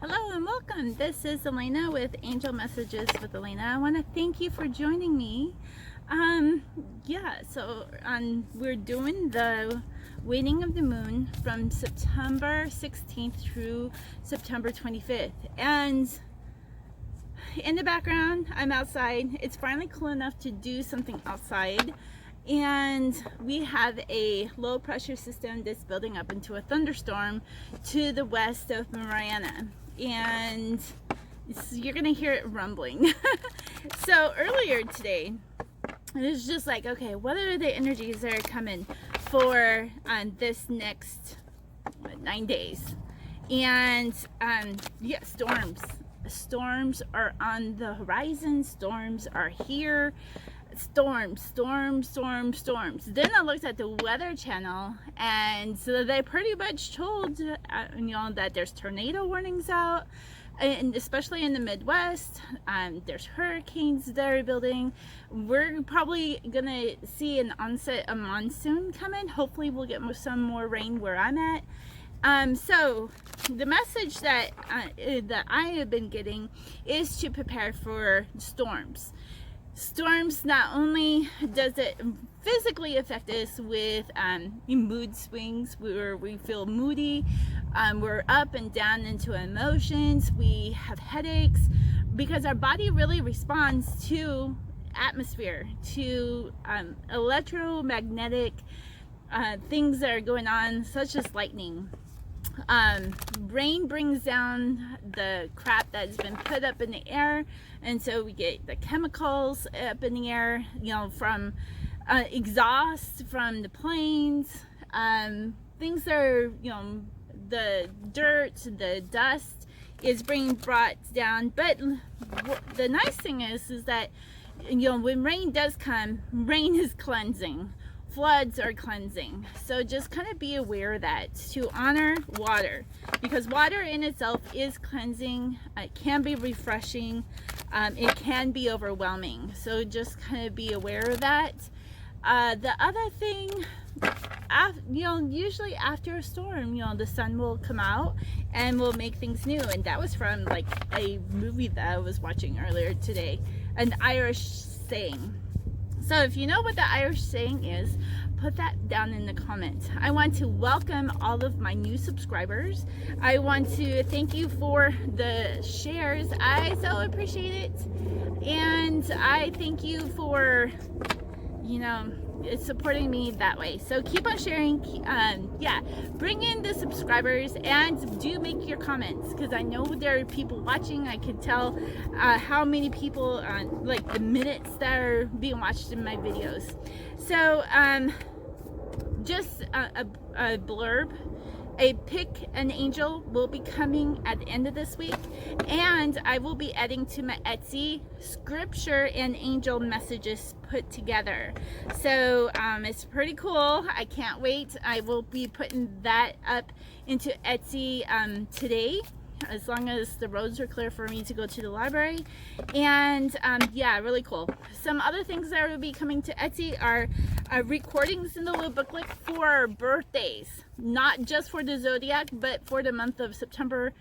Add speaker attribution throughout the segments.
Speaker 1: Hello and welcome. This is Elena with Angel Messages with Elena. I want to thank you for joining me. We're doing the waning of the moon from September 16th through September 25th. And in the background, I'm outside. It's finally cool enough to do something outside. And we have a low pressure system that's building up into a thunderstorm to the west of Mariana. And you're gonna hear it rumbling. So earlier today, it was just like, okay, what are the energies that are coming for this next 9 days? And yeah, storms are on the horizon. Storms are here. Storms. Then I looked at the Weather Channel, and so they pretty much told that there's tornado warnings out, and especially in the Midwest. There's hurricanes that are building. We're probably gonna see an onset of monsoon coming. Hopefully we'll get some more rain where I'm at. So the message that I have been getting is to prepare for storms. Storms, not only does it physically affect us with mood swings where we feel moody, we're up and down into emotions, we have headaches, because our body really responds to atmosphere, to electromagnetic things that are going on, such as lightning. Rain brings down the crap that's been put up in the air, and so we get the chemicals up in the air, from exhaust from the planes, things that are, the dirt, the dust is being brought down. But the nice thing is that, when rain does come, rain is cleansing. Floods are cleansing. So just kind of be aware of that, to honor water, because water in itself is cleansing. It can be refreshing. It can be overwhelming. So just kind of be aware of that. The other thing, usually after a storm, the sun will come out and will make things new. And that was from like a movie that I was watching earlier today, an Irish saying. So if you know what the Irish saying is, put that down in the comments. I want to welcome all of my new subscribers. I want to thank you for the shares. I so appreciate it. And I thank you for, supporting me that way. So keep on sharing. Bring in the subscribers and do make your comments, because I know there are people watching. I can tell how many people, like the minutes that are being watched in my videos. So just a blurb. A pick an angel will be coming at the end of this week, and I will be adding to my Etsy scripture and angel messages put together. So it's pretty cool. I can't wait. I will be putting that up into Etsy today, as long as the roads are clear for me to go to the library. And yeah, really cool. Some other things that will be coming to Etsy are recordings in the little booklet for birthdays, not just for the zodiac, but for the month of September,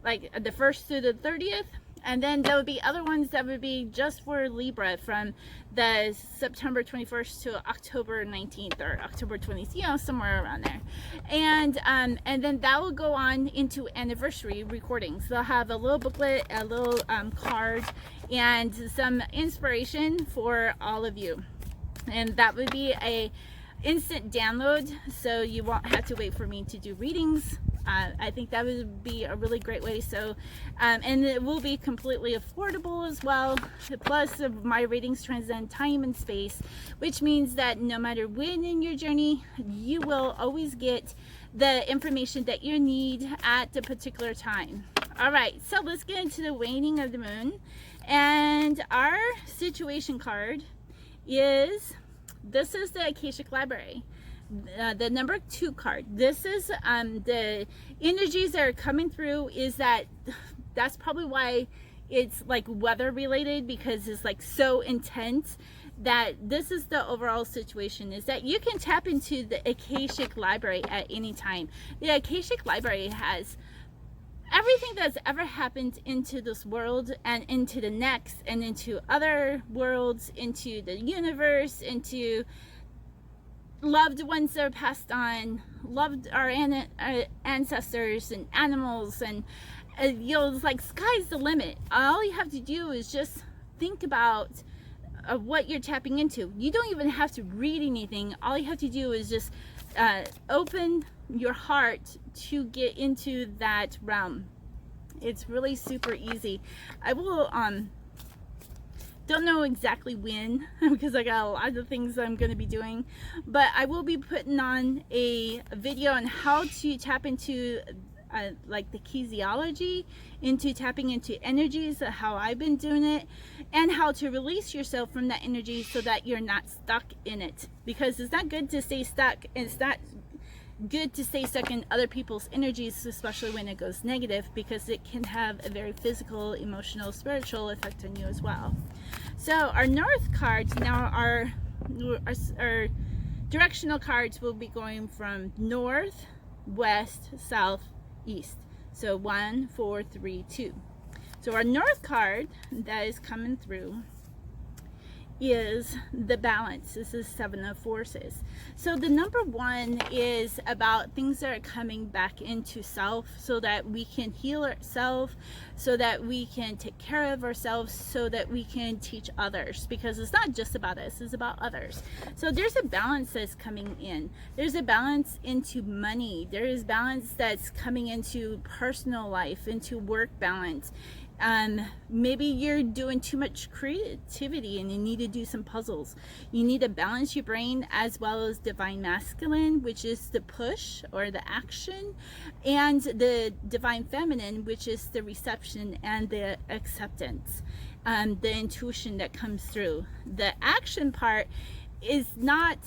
Speaker 1: like the 1st to the 30th. And then there would be other ones that would be just for Libra, from the September 21st to October 19th or October 20th, somewhere around there. And then that will go on into anniversary recordings. They'll have a little booklet, a little card, and some inspiration for all of you. And that would be a instant download, so you won't have to wait for me to do readings. I think that would be a really great way. So and it will be completely affordable as well. Plus, my readings transcend time and space, which means that no matter when in your journey, you will always get the information that you need at the particular time. All right, so let's get into the waning of the moon. And our situation card is, this is the Akashic Library. The number 2 card. This is the energies that are coming through. Is that's probably why it's like weather related, because it's like so intense. That this is the overall situation, is that you can tap into the Akashic Library at any time. The Akashic Library has every everything that's ever happened into this world and into the next and into other worlds, into the universe, into loved ones that are passed on, loved our ancestors and animals, and you know, it's like sky's the limit. All you have to do is just think about what you're tapping into. You don't even have to read anything. All you have to do is just open your heart to get into that realm. It's really super easy. I will don't know exactly when because I got a lot of things I'm going to be doing, but I will be putting on a video on how to tap into like the kinesiology, into tapping into energies, how I've been doing it, and how to release yourself from that energy so that you're not stuck in it, because it's not good to stay stuck, and it's not good to stay stuck in other people's energies, especially when it goes negative, because it can have a very physical, emotional, spiritual effect on you as well. So our north cards now are our directional cards will be going from north, west, south, east. So 1, 4, 3, 2. So our north card that is coming through is the balance. This is 7 of Forces. So the number 1 is about things that are coming back into self, so that we can heal ourselves, so that we can take care of ourselves, so that we can teach others, because it's not just about us, it's about others. So there's a balance that's coming in. There's a balance into money. There is balance that's coming into personal life, into work balance. Maybe you're doing too much creativity and you need to do some puzzles. You need to balance your brain, as well as divine masculine, which is the push or the action, and the divine feminine, which is the reception and the acceptance, the intuition that comes through. The action part is not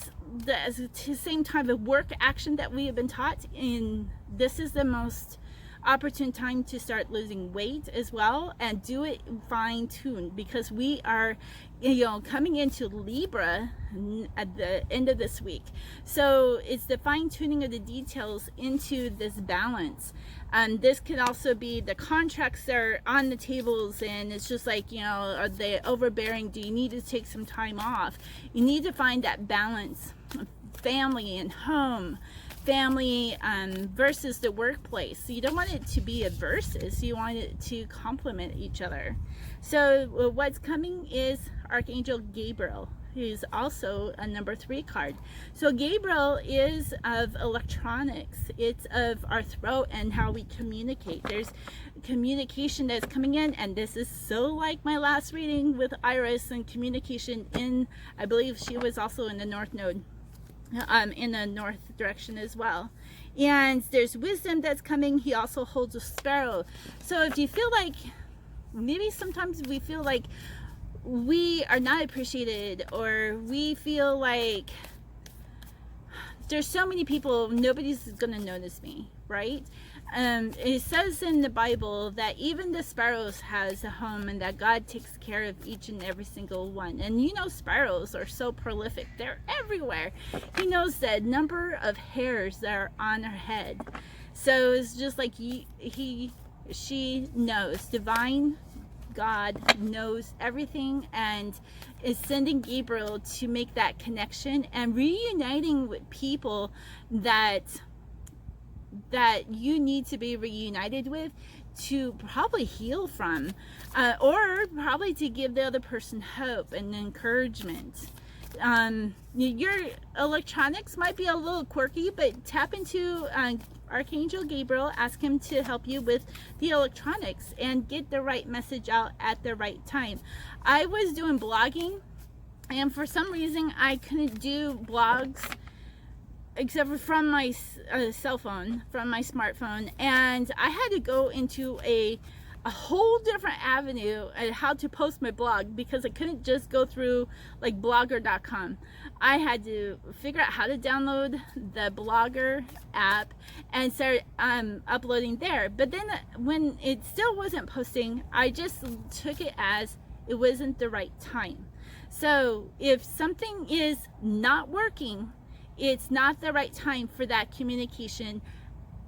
Speaker 1: the same type of work action that we have been taught in. This is the most opportune time to start losing weight as well, and do it fine-tuned, because we are, you know, coming into Libra at the end of this week. So it's the fine-tuning of the details into this balance. This could also be the contracts that are on the tables, and it's just like, you know, are they overbearing? Do you need to take some time off? You need to find that balance, family and home, family versus the workplace. So you don't want it to be a versus, you want it to complement each other. So what's coming is Archangel Gabriel, who's also a number 3 card. So Gabriel is of electronics. It's of our throat and how we communicate. There's communication that's coming in, and this is so like my last reading with Iris and communication in, I believe she was also in the North Node, in the north direction as well. And there's wisdom that's coming. He also holds a sparrow. So if you feel like, maybe sometimes we feel like we are not appreciated, or we feel like there's so many people, nobody's gonna notice me, right? It says in the Bible that even the sparrows has a home, and that God takes care of each and every single one. And you know, sparrows are so prolific, they're everywhere. He knows the number of hairs that are on her head. So it's just like she knows. Divine God knows everything, and is sending Gabriel to make that connection and reuniting with people that you need to be reunited with, to probably heal from, or probably to give the other person hope and encouragement. Your electronics might be a little quirky, but tap into Archangel Gabriel, ask him to help you with the electronics and get the right message out at the right time. I was doing blogging, and for some reason I couldn't do blogs except for from my cell phone, from my smartphone, and I had to go into a whole different avenue at how to post my blog, because I couldn't just go through like blogger.com. I had to figure out how to download the Blogger app and start uploading there. But then when it still wasn't posting, I just took it as it wasn't the right time. So if something is not working, it's not the right time for that communication.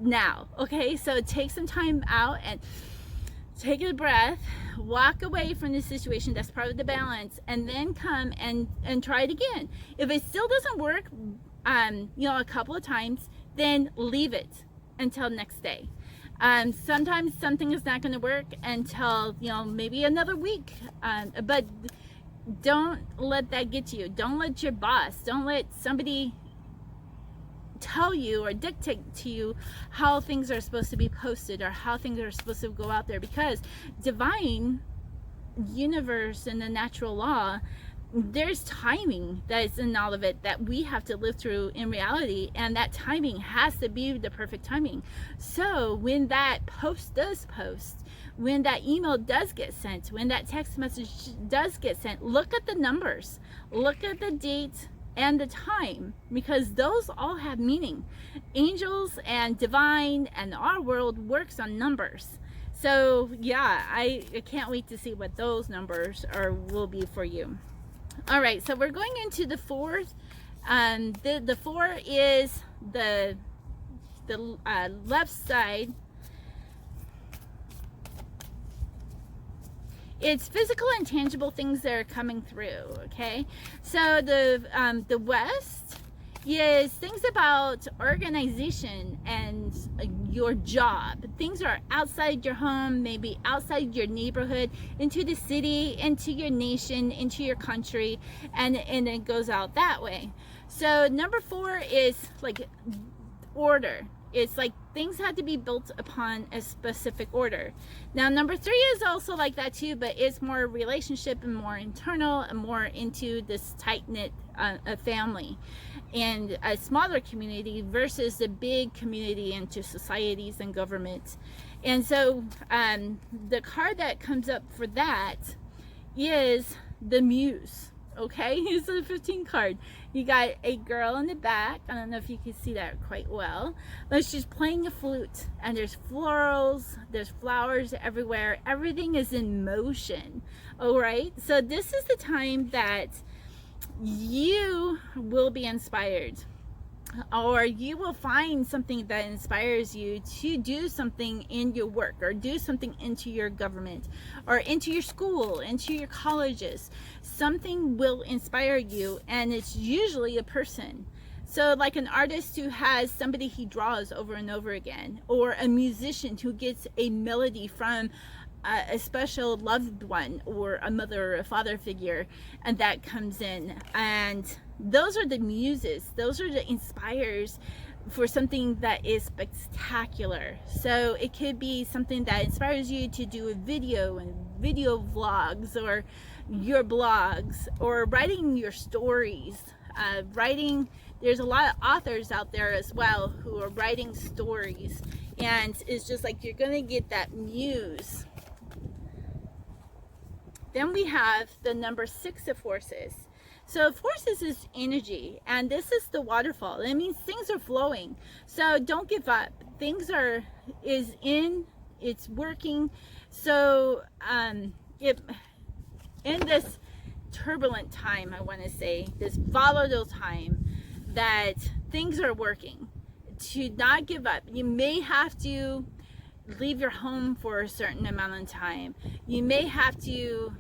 Speaker 1: now. Okay, so take some time out and take a breath, walk away from the situation. That's part of the balance, and then come and try it again. If it still doesn't work, you know, a couple of times, then leave it until next day. Sometimes something is not going to work until, you know, maybe another week, but don't let that get to you. Don't let your boss, don't let somebody tell you or dictate to you how things are supposed to be posted or how things are supposed to go out there, because divine, universe, and the natural law, there's timing that is in all of it that we have to live through in reality, and that timing has to be the perfect timing. So when that post does post, when that email does get sent, when that text message does get sent, look at the numbers, look at the date and the time, because those all have meaning. Angels and divine and our world works on numbers. So yeah, I can't wait to see what those numbers will be for you. All right, so we're going into the fourth. The four is the left side. It's physical and tangible things that are coming through. Okay, so the west is things about organization and your job. Things are outside your home, maybe outside your neighborhood, into the city, into your nation, into your country, and it goes out that way. So number four is like order. It's like things have to be built upon a specific order. Now number three is also like that too, but it's more relationship and more internal and more into this tight-knit family and a smaller community versus the big community into societies and governments. And so the card that comes up for that is the Muse. Okay, it's a 15 card. You got a girl in the back. I don't know if you can see that quite well, but she's playing a flute, and there's florals, there's flowers everywhere. Everything is in motion. All right, so this is the time that you will be inspired, or you will find something that inspires you to do something in your work, or do something into your government, or into your school, into your colleges. Something will inspire you, and it's usually a person. So like an artist who has somebody he draws over and over again, or a musician who gets a melody from a special loved one, or a mother or a father figure, and that comes in. And those are the muses. Those are the inspires for something that is spectacular. So it could be something that inspires you to do a video and video vlogs, or your blogs, or writing your stories. There's a lot of authors out there as well who are writing stories, and it's just like you're gonna get that muse. Then we have the number 6 of forces. So forces is energy, and this is the waterfall. It means things are flowing. So don't give up. Things it's working. So in this turbulent time, I want to say, this volatile time, that things are working. To not give up. You may have to leave your home for a certain amount of time. You may have to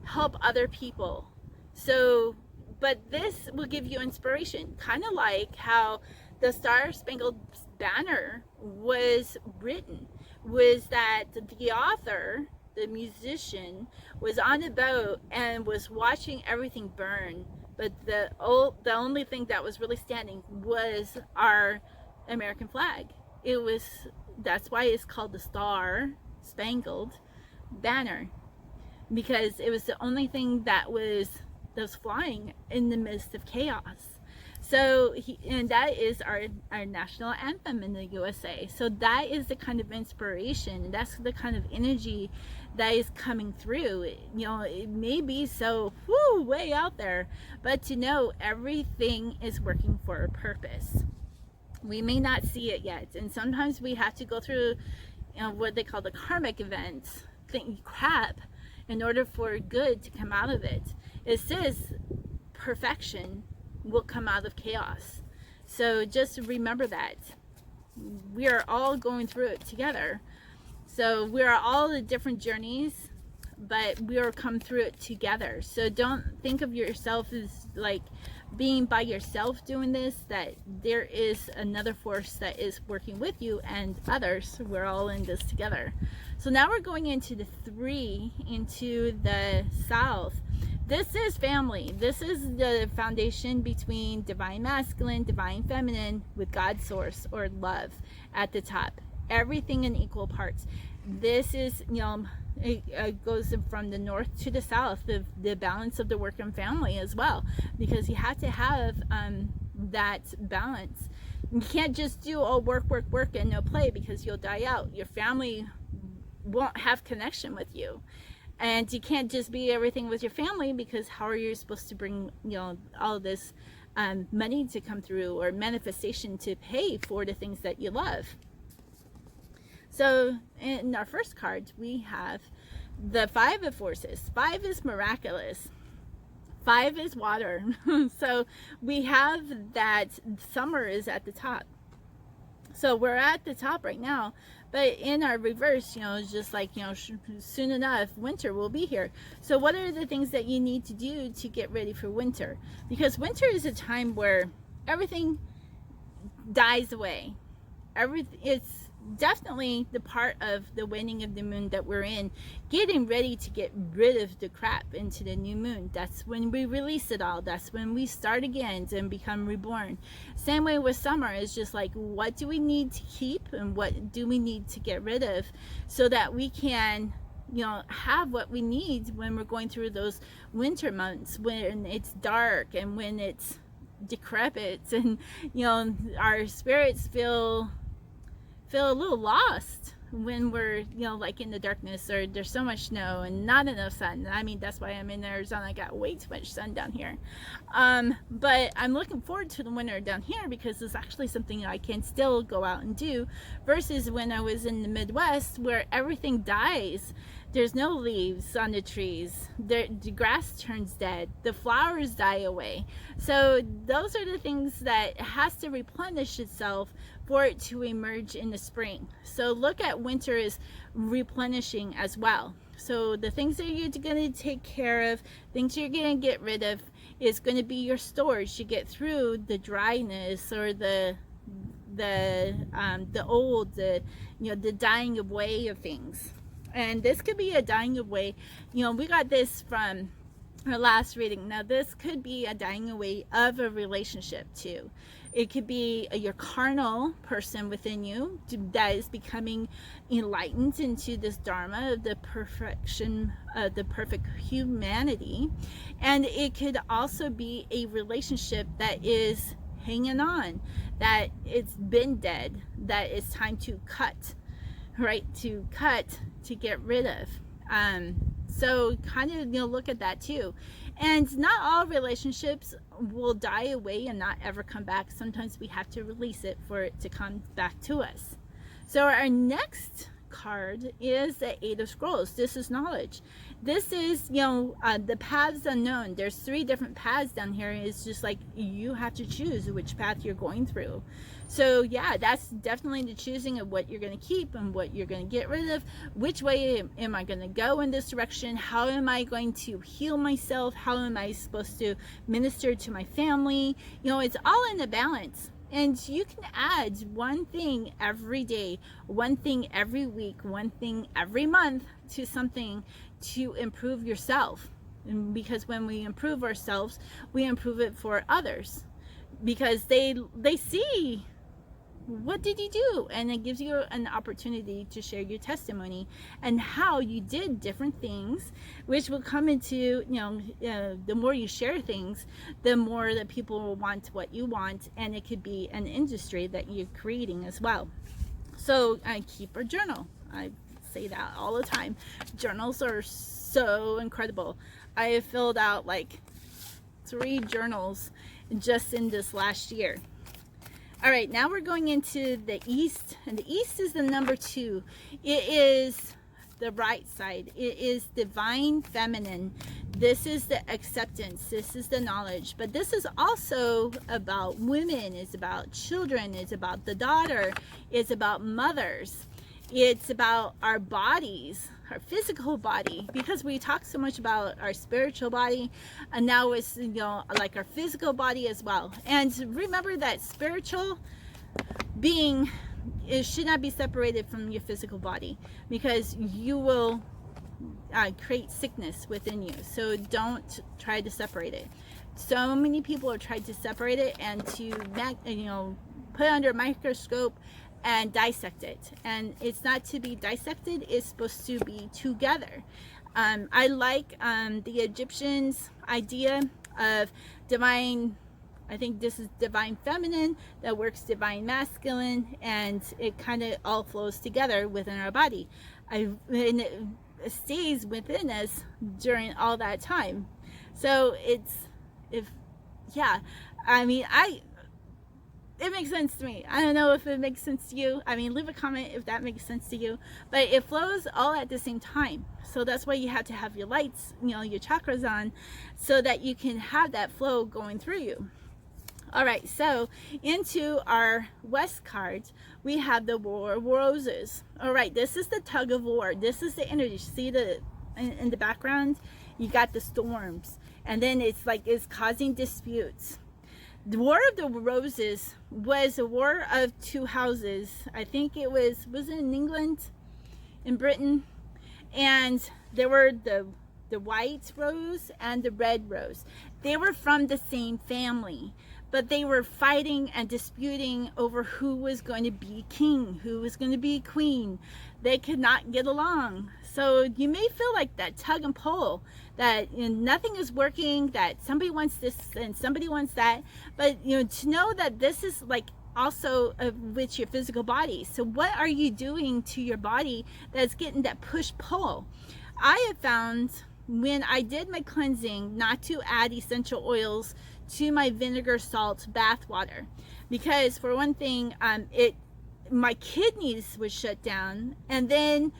Speaker 1: help other people. So, but this will give you inspiration, kind of like how the Star Spangled Banner was written, was that the author, the musician, was on a boat and was watching everything burn, but the only thing that was really standing was our American flag. That's why it's called the Star Spangled Banner, because it was the only thing that was flying in the midst of chaos. So and that is our national anthem in the USA. So that is the kind of inspiration, and that's the kind of energy that is coming through. You know, it may be so way out there, but to know everything is working for a purpose. We may not see it yet, and sometimes we have to go through, you know, what they call the karmic events, crap, in order for good to come out of it. It says perfection will come out of chaos. So just remember that. we are all going through it together. So we are all the different journeys, but we are come through it together. So don't think of yourself as like being by yourself doing this, that there is another force that is working with you and others. We're all in this together. So now we're going into the 3 into the south. This is family. This is the foundation between divine masculine, divine feminine, with God source or love at the top. Everything in equal parts. This is, you know, it goes from the north to the south, the balance of the work and family as well, because you have to have that balance. You can't just do work and no play, because you'll die out. Your family won't have connection with you, and you can't just be everything with your family, because how are you supposed to bring, you know, all this money to come through, or manifestation to pay for the things that you love? So in our first card, we have the 5 of forces. 5 is miraculous. 5 is water. So we have that summer is at the top. So we're at the top right now, but in our reverse, you know, it's just like, you know, soon enough, winter will be here. So what are the things that you need to do to get ready for winter? Because winter is a time where everything dies away. It's definitely the part of the waning of the moon that we're in, getting ready to get rid of the crap into the new moon. That's when we release it all. That's when we start again and become reborn. Same way with summer. Is just like, what do we need to keep and what do we need to get rid of, so that we can, you know, have what we need when we're going through those winter months, when it's dark and when it's decrepit, and, you know, our spirits feel a little lost when we're, you know, like in the darkness, or there's so much snow and not enough sun. I mean, that's why I'm in Arizona. I got way too much sun down here. But I'm looking forward to the winter down here, because it's actually something I can still go out and do, versus when I was in the Midwest, where everything dies. There's no leaves on the trees. The grass turns dead. The flowers die away. So those are the things that has to replenish itself for it to emerge in the spring. So look at winter as replenishing as well. So the things that you're going to take care of, things you're going to get rid of, is going to be your storage to get through the dryness, or the old, you know, the dying away of things. And this could be a dying away. You know, we got this from our last reading. Now this could be a dying away of a relationship too. It could be your carnal person within you that is becoming enlightened into this dharma of the perfection, the perfect humanity. And it could also be a relationship that is hanging on, that it's been dead, that it's time to cut, right? To cut, to get rid of. So kind of, you know, look at that too. And not all relationships will die away and not ever come back. Sometimes we have to release it for it to come back to us. So our next card is the 8 of Scrolls. This is knowledge. This is, you know, the paths unknown. There's 3 different paths down here. It's just like you have to choose which path you're going through. So yeah, that's definitely the choosing of what you're going to keep and what you're going to get rid of. Which way am I going to go in this direction? How am I going to heal myself? How am I supposed to minister to my family? You know, it's all in the balance. And you can add one thing every day, one thing every week, one thing every month to something to improve yourself. And because when we improve ourselves, we improve it for others, because they see, what did you do? And it gives you an opportunity to share your testimony and how you did different things, which will come into, you know, the more you share things, the more that people will want what you want, and it could be an industry that you're creating as well. So I keep a journal. I say that all the time. Journals are so incredible. I have filled out like 3 journals just in this last year. All right, now we're going into the East, and the East is the number 2. It is the right side. It is divine feminine. This is the acceptance. This is the knowledge. But this is also about women. It's about children. It's about the daughter. It's about mothers. It's about our bodies, our physical body, because we talk so much about our spiritual body, and now it's, you know, like our physical body as well. And remember that spiritual being, it should not be separated from your physical body, because you will create sickness within you. So don't try to separate it. So many people have tried to separate it and to, you know, put it under a microscope and dissect it, and it's not to be dissected, it's supposed to be together. I like the Egyptians' idea of divine, I think this is divine feminine that works divine masculine, and it kind of all flows together within our body, and it stays within us during all that time. So it's, yeah, I mean, it makes sense to me. I don't know if it makes sense to you. I mean, leave a comment if that makes sense to you. But it flows all at the same time. So that's why you have to have your lights, you know, your chakras on, so that you can have that flow going through you. All right, so into our West cards, we have the War of Roses. All right, this is the tug of war. This is the energy. See the in the background? You got the storms. And then it's like it's causing disputes. The War of the Roses was a war of two houses. I think it was it in England, in Britain? And there were the white rose and the red rose. They were from the same family, but they were fighting and disputing over who was going to be king, who was going to be queen. They could not get along. So you may feel like that tug and pull, that, you know, nothing is working, that somebody wants this and somebody wants that. But, you know, to know that this is like also with your physical body. So what are you doing to your body that's getting that push pull? I have found when I did my cleansing not to add essential oils to my vinegar salt bath water, because for one thing, my kidneys would shut down, and then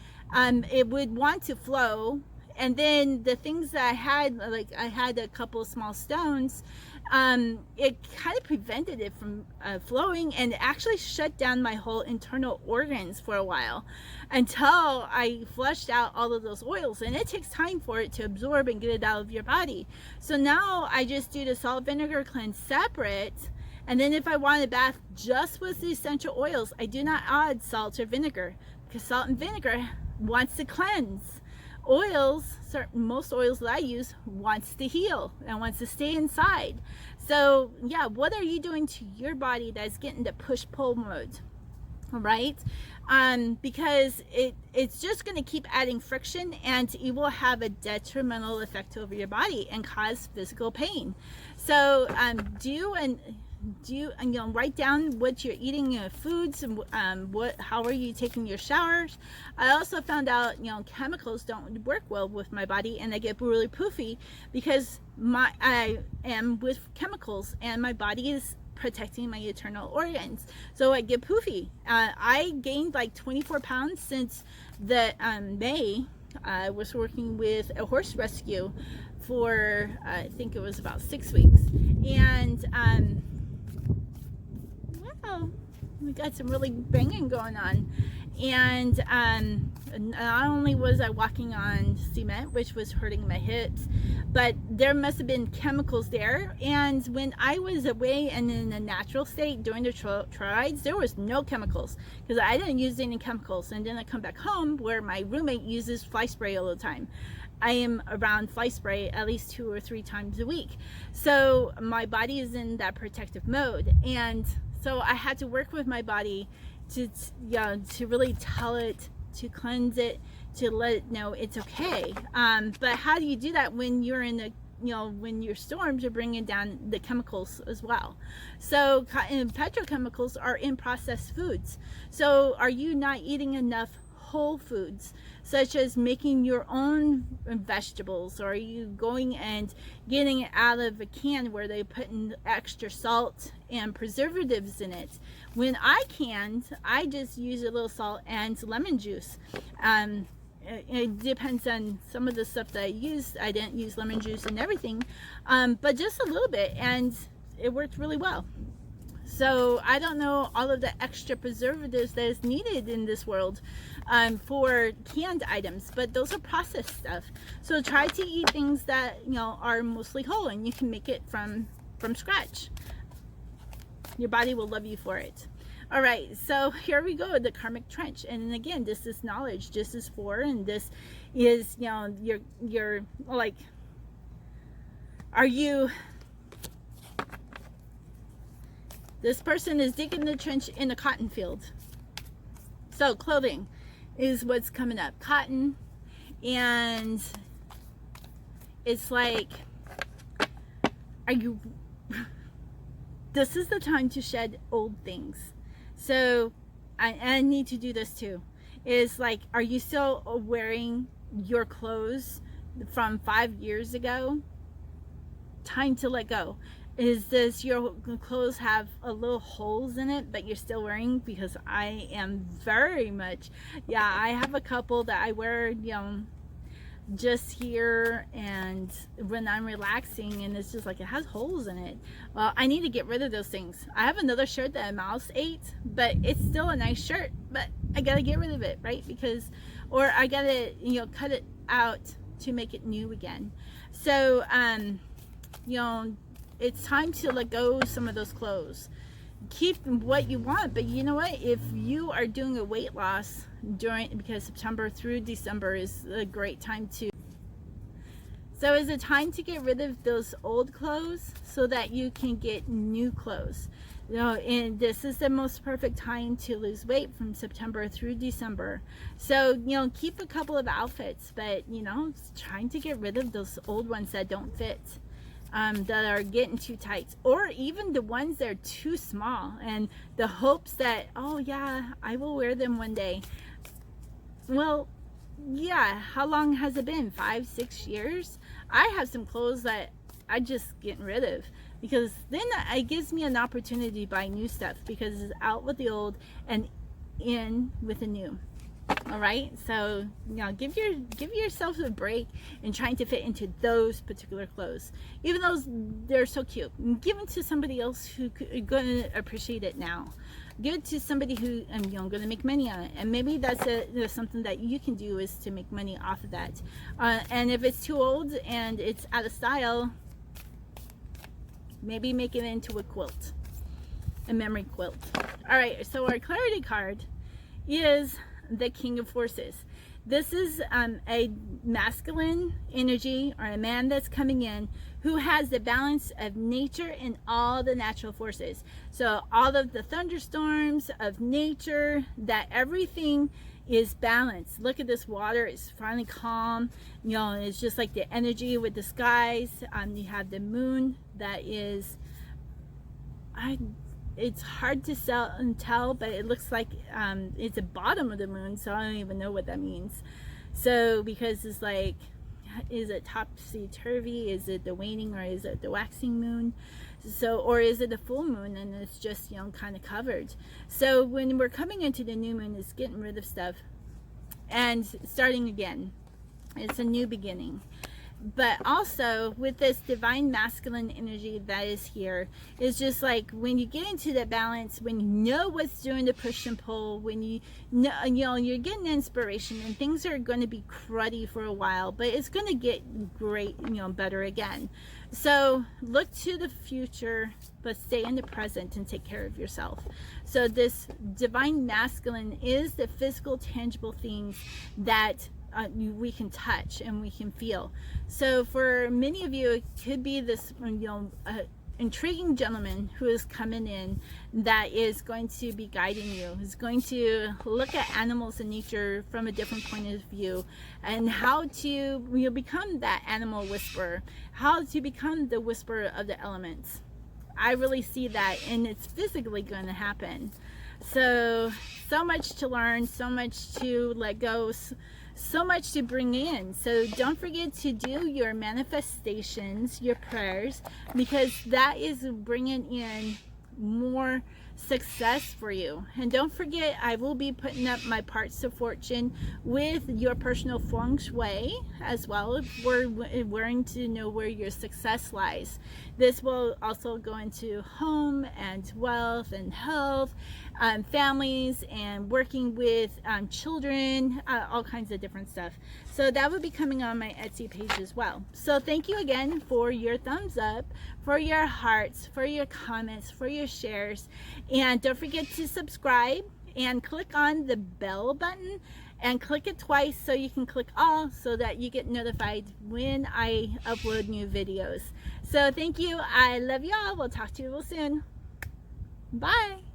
Speaker 1: it would want to flow, and then the things that I had, like I had a couple of small stones, it kind of prevented it from flowing, and it actually shut down my whole internal organs for a while until I flushed out all of those oils. And it takes time for it to absorb and get it out of your body. So now I just do the salt vinegar cleanse separate, and then if I want to bath just with the essential oils, I do not add salt or vinegar, because salt and vinegar wants to cleanse. Oils, most oils that I use, wants to heal and wants to stay inside. So yeah, what are you doing to your body that's getting the push-pull mode? All right, because it's just going to keep adding friction, and it will have a detrimental effect over your body and cause physical pain. So write down what you're eating, foods, and how are you taking your showers. I also found out, chemicals don't work well with my body, and I get really poofy because I am with chemicals, and my body is protecting my internal organs, so I get poofy. I gained like 24 pounds since the May. I was working with a horse rescue for I think it was about 6 weeks, and wow, we got some really banging going on. And not only was I walking on cement, which was hurting my hips, but there must have been chemicals there. And when I was away and in a natural state during the trail rides, there was no chemicals, because I didn't use any chemicals. And then I come back home where my roommate uses fly spray all the time. I am around fly spray at least 2 or 3 times a week. So my body is in that protective mode. And so I had to work with my body to really tell it, to cleanse it, to let it know it's okay. But how do you do that when you're in the, when your storms are bringing down the chemicals as well? So petrochemicals are in processed foods. So are you not eating enough whole foods, such as making your own vegetables? Or are you going and getting it out of a can where they put in extra salt and preservatives in it? When I canned, I just use a little salt and lemon juice. it depends on some of the stuff that I used. I didn't use lemon juice and everything, but just a little bit, and it worked really well. So I don't know all of the extra preservatives that is needed in this world for canned items, but those are processed stuff. So try to eat things that, you know, are mostly whole, and you can make it from scratch. Your body will love you for it. All right, so here we go, the karmic trench. And again, this is knowledge. This is for, and this is, you know, you're like, are you, this person is digging the trench in a cotton field. So clothing is what's coming up. Cotton, and it's like, are you, this is the time to shed old things. So I need to do this too. Is like, are you still wearing your clothes from 5 years ago? Time to let go. Is this, your clothes have a little holes in it, but you're still wearing? Because I am very much, yeah, I have a couple that I wear, you know, just here and when I'm relaxing, and it's just like, it has holes in it. Well, I need to get rid of those things. I have another shirt that a mouse ate, but it's still a nice shirt, but I gotta get rid of it, right? Because, or I gotta, you know, cut it out to make it new again. So you know, it's time to let go of some of those clothes. Keep what you want, but you know what, if you are doing a weight loss during, because September through December is a great time to, so is it time to get rid of those old clothes so that you can get new clothes. You know, and this is the most perfect time to lose weight, from September through December. So, you know, keep a couple of outfits, but, you know, trying to get rid of those old ones that don't fit. That are getting too tight, or even the ones that are too small, and the hopes that, oh yeah, I will wear them one day. Well, yeah, how long has it been? 5-6 years? I have some clothes that I just getting rid of, because then it gives me an opportunity to buy new stuff, because it's out with the old and in with the new. All right, so, you know, give yourself a break in trying to fit into those particular clothes, even though they're so cute. Give them to somebody else who is going to appreciate it now. Give it to somebody who, you know, going to make money on it, and maybe that's something that you can do, is to make money off of that. And if it's too old and it's out of style, maybe make it into a quilt, a memory quilt. All right, so our clarity card is the King of Forces. This is a masculine energy, or a man that's coming in who has the balance of nature and all the natural forces. So all of the thunderstorms of nature, that everything is balanced. Look at this water, it's finally calm. You know, it's just like the energy with the skies. You have the moon that is, it's hard to tell, but it looks like it's the bottom of the moon, so I don't even know what that means. So, because it's like, is it topsy-turvy? Is it the waning, or is it the waxing moon? So, or is it the full moon and it's just, you know, kind of covered? So when we're coming into the new moon, it's getting rid of stuff and starting again. It's a new beginning. But also with this divine masculine energy that is here, it's just like, when you get into that balance, when you know what's doing the push and pull, when you know, you're getting inspiration, and things are going to be cruddy for a while, but it's going to get great, you know, better again. So look to the future, but stay in the present and take care of yourself. So this divine masculine is the physical, tangible things that we can touch and we can feel. So for many of you, it could be this, you know, intriguing gentleman who is coming in that is going to be guiding you, is going to look at animals and nature from a different point of view, and how to, you know, become that animal whisperer, how to become the whisperer of the elements. I really see that, and it's physically going to happen. So much to learn, so much to let go, so much to bring in. So don't forget to do your manifestations, your prayers, because that is bringing in more success for you. And don't forget, I will be putting up my parts of fortune with your personal feng shui as well, if we're wanting to know where your success lies. This will also go into home and wealth and health, families and working with children, all kinds of different stuff. So that will be coming on my Etsy page as well. So thank you again for your thumbs up, for your hearts, for your comments, for your shares. And don't forget to subscribe and click on the bell button and click it twice so you can click all so that you get notified when I upload new videos. So thank you. I love y'all. We'll talk to you real soon. Bye.